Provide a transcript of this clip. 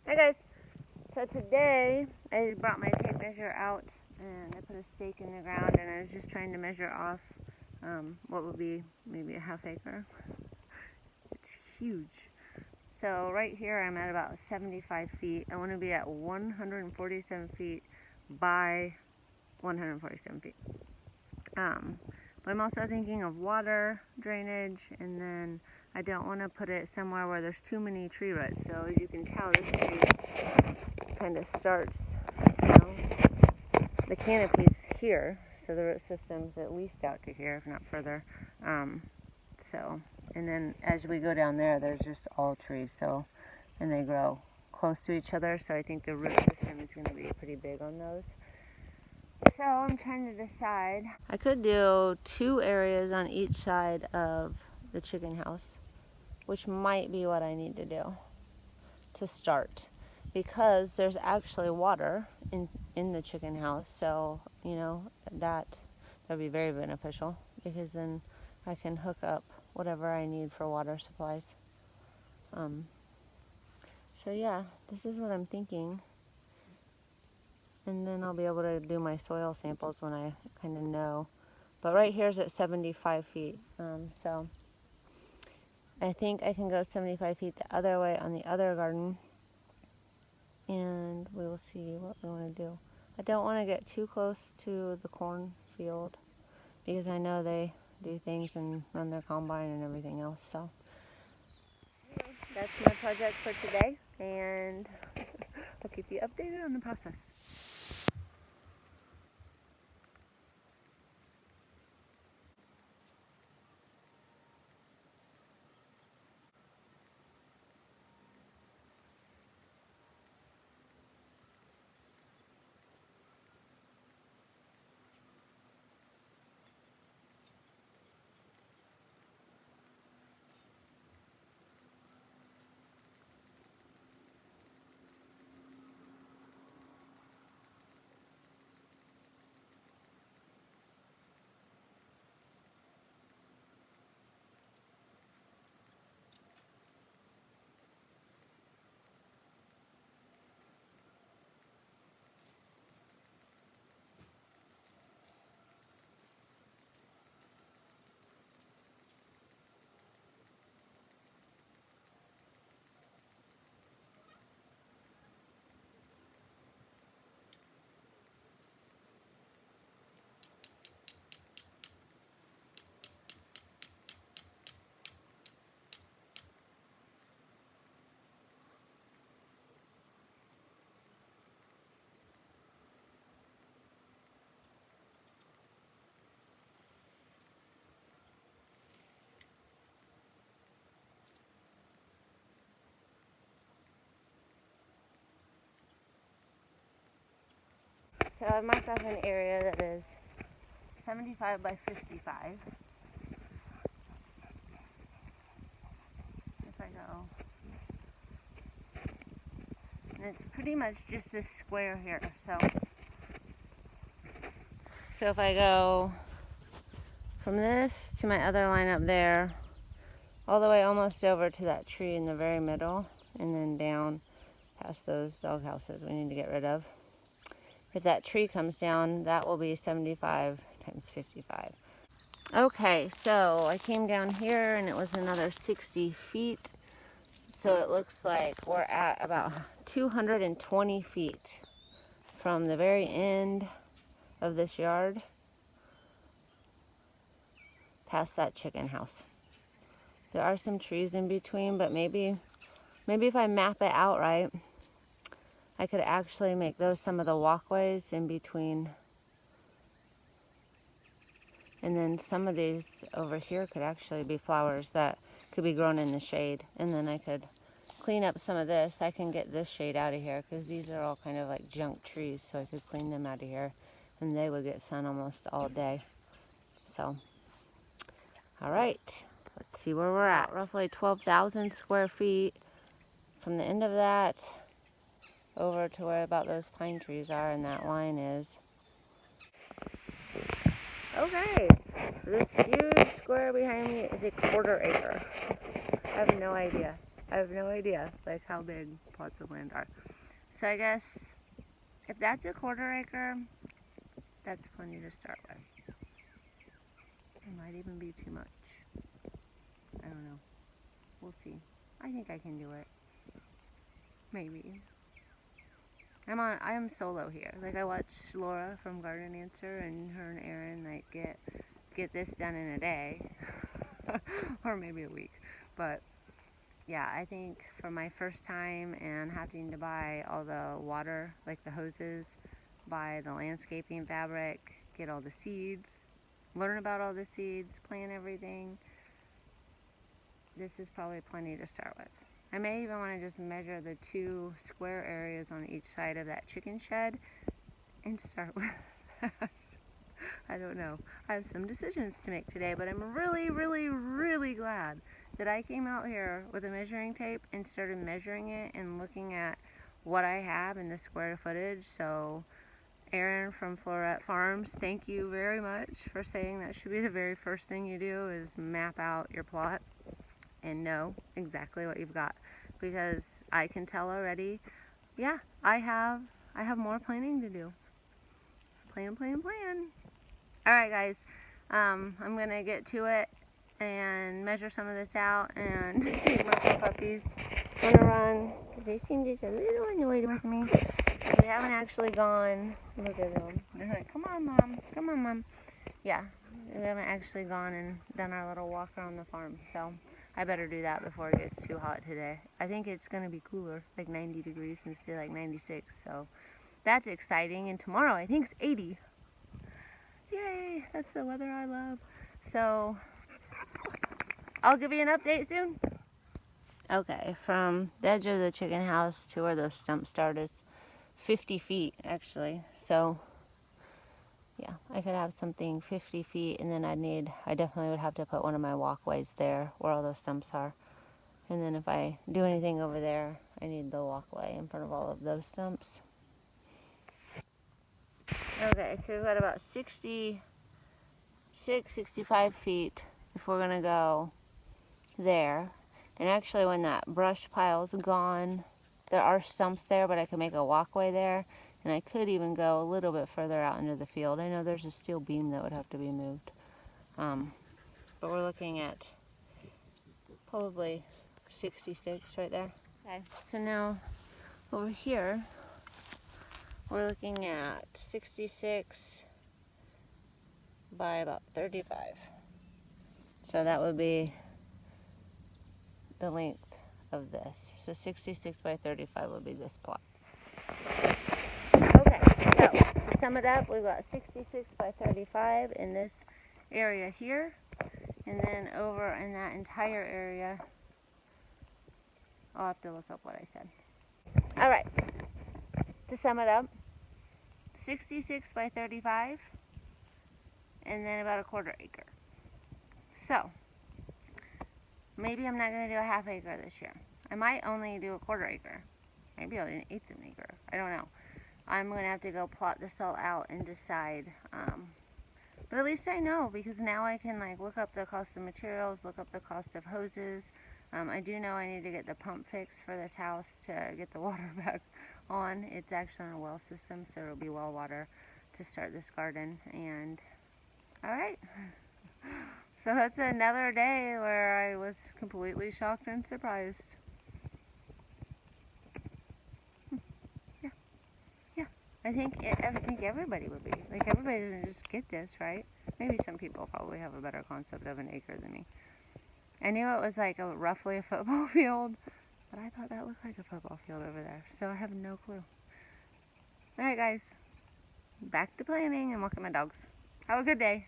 Hi guys, so today I brought my tape measure out and I put a stake in the ground and I was just trying to measure off what would be maybe a half acre. It's huge. So right here I'm at about 75 feet. I want to be at 147 feet by 147 feet. But I'm also thinking of water drainage, and then I don't want to put it somewhere where there's too many tree roots. So as you can tell, this tree kind of starts, the canopy's here, so the root system's at least out to here, if not further. And then as we go down there, there's just all trees, and they grow close to each other, so I think the root system is going to be pretty big on those. So I'm trying to decide. I could do 2 areas on each side of the chicken house, which might be what I need to do to start, because there's actually water in the chicken house, so that would be very beneficial, because then I can hook up whatever I need for water supplies. So yeah, this is what I'm thinking. And then I'll be able to do my soil samples when I kind of know. But right here is at 75 feet. So I think I can go 75 feet the other way on the other garden. And we will see what we want to do. I don't want to get too close to the cornfield, because I know they do things and run their combine and everything else. So that's my project for today. And I'll keep you updated on the process. So I've marked off an area that is 75 by 55. If I go, and it's pretty much just this square here. So if I go from this to my other line up there, all the way almost over to that tree in the very middle, and then down past those dog houses we need to get rid of. If that tree comes down, that will be 75 times 55. Okay, so I came down here and it was another 60 feet. So it looks like we're at about 220 feet from the very end of this yard past that chicken house. There are some trees in between, but maybe if I map it out right, I could actually make those some of the walkways in between. And then some of these over here could actually be flowers that could be grown in the shade. And then I could clean up some of this. I can get this shade out of here, because these are all kind of like junk trees, so I could clean them out of here and they would get sun almost all day. So, all right, let's see where we're at. Roughly 12,000 square feet from the end of that over to where about those pine trees are, and that line is. Okay, so this huge square behind me is a 1/4 acre. I have no idea. I have no idea like how big plots of land are. So I guess if that's a 1/4 acre, that's plenty to start with. It might even be too much. I don't know. We'll see. I think I can do it. Maybe. I am solo here. Like I watched Laura from Garden Answer and her and Aaron like get this done in a day. Or maybe a week. But yeah, I think for my first time and having to buy all the water, like the hoses, buy the landscaping fabric, get all the seeds, learn about all the seeds, plant everything, this is probably plenty to start with. I may even want to just measure the 2 square areas on each side of that chicken shed and start with that. I don't know. I have some decisions to make today, but I'm really, really, really glad that I came out here with a measuring tape and started measuring it and looking at what I have in the square footage. So Aaron from Florette Farms, thank you very much for saying that should be the very first thing you do is map out your plot and know exactly what you've got, because I can tell already, yeah, I have more planning to do. Plan. Alright guys, I'm gonna get to it and measure some of this out and take my 4 puppies on a run. They seem just a little annoyed with me. We haven't actually gone, look at them. They're like, come on mom. Yeah, we haven't actually gone and done our little walk around the farm, so I better do that before it gets too hot today. I think it's going to be cooler, like 90 degrees instead of like 96, so that's exciting. And tomorrow I think it's 80. Yay, that's the weather I love. So I'll give you an update soon. Okay, from the edge of the chicken house to where those stumps start is 50 feet actually. So yeah, I could have something 50 feet, and then I definitely would have to put one of my walkways there where all those stumps are. And then if I do anything over there, I need the walkway in front of all of those stumps. Okay, so we've got about 66, 65 feet if we're gonna go there. And actually when that brush pile's gone, there are stumps there, but I can make a walkway there. And I could even go a little bit further out into the field. I know there's a steel beam that would have to be moved. But we're looking at probably 66 right there. Okay, so now over here, we're looking at 66 by about 35. So that would be the length of this. So 66 by 35 would be this plot. Okay, so to sum it up, we've got 66 by 35 in this area here, and then over in that entire area, I'll have to look up what I said. All right, to sum it up, 66 by 35, and then about a 1/4 acre. So maybe I'm not going to do a 1/2 acre this year. I might only do a 1/4 acre. Maybe I'll do an 1/8 acre. I don't know. I'm going to have to go plot this all out and decide. But at least I know, because now I can like look up the cost of materials, look up the cost of hoses. I do know I need to get the pump fixed for this house to get the water back on. It's actually on a well system, so it'll be well water to start this garden. And alright, so that's another day where I was completely shocked and surprised. Yeah, I think everybody would be. Like, everybody doesn't just get this, right? Maybe some people probably have a better concept of an acre than me. I knew it was like roughly a football field, but I thought that looked like a football field over there, so I have no clue. Alright guys, back to planning and walking my dogs. Have a good day.